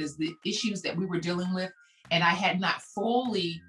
is the issues that we were dealing with, and I had not fully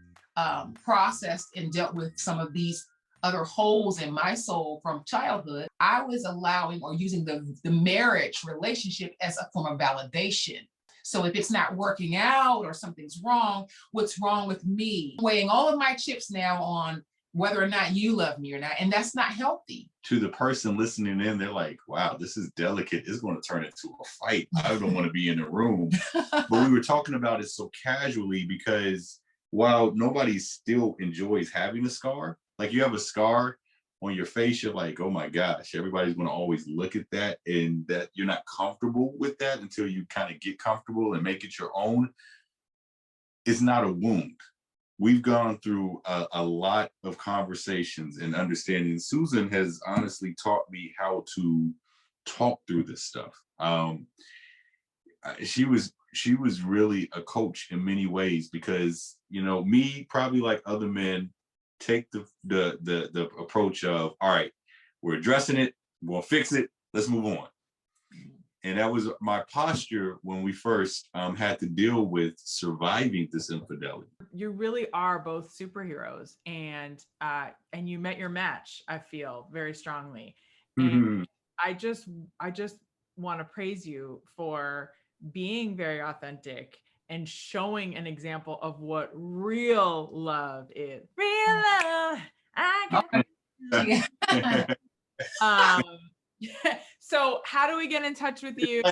processed and dealt with some of these other holes in my soul from childhood. I was allowing or using the marriage relationship as a form of validation. So if it's not working out or something's wrong, what's wrong with me? Weighing all of my chips now on whether or not you love me or not. And that's not healthy. To the person listening in, they're like, wow, this is delicate. It's going to turn into a fight. I don't want to be in the room. But we were talking about it so casually because while nobody still enjoys having a scar, like you have a scar on your face, you're like, oh my gosh, everybody's going to always look at that, and that you're not comfortable with that until you kind of get comfortable and make it your own. It's not a wound. We've gone through a lot of conversations and understanding. Susan has honestly taught me how to talk through this stuff. She was really a coach in many ways because, you know, me, probably like other men, take the approach of, all right, we're addressing it, we're gonna fix it, let's move on. And that was my posture when we first had to deal with surviving this infidelity. You really are both superheroes, and you met your match, I feel very strongly. And I just want to praise you for being very authentic and showing an example of what real love is. Real love, I got So how do we get in touch with you?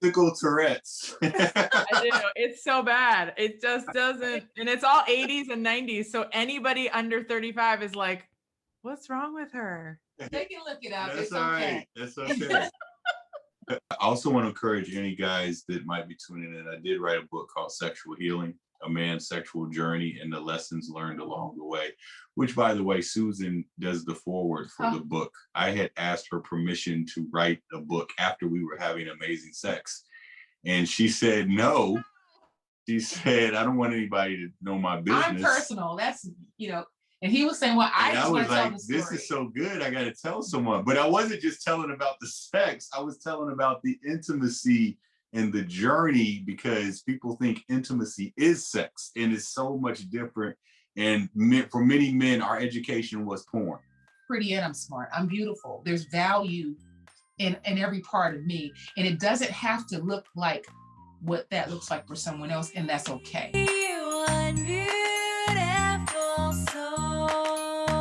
Physical Tourette's. I do. It's so bad. It just doesn't. And it's all 80s and 90s. So anybody under 35 is like, what's wrong with her? They can look it up. That's It's all okay. right. That's okay. I also want to encourage any guys that might be tuning in. I did write a book called Sexual Healing, A Man's Sexual Journey and the Lessons Learned Along the Way, which, by the way, Susan does the foreword for the book. I had asked her permission to write a book after we were having amazing sex. And she said no. She said, I don't want anybody to know my business. I'm personal. That's, you know, and he was saying, well, I just want to tell the story. This is so good. I got to tell someone. But I wasn't just telling about the sex. I was telling about the intimacy and the journey, because people think intimacy is sex, and it's so much different. And for many men, our education was porn. Pretty, and I'm smart. I'm beautiful. There's value in every part of me. And it doesn't have to look like what that looks like for someone else. And that's okay.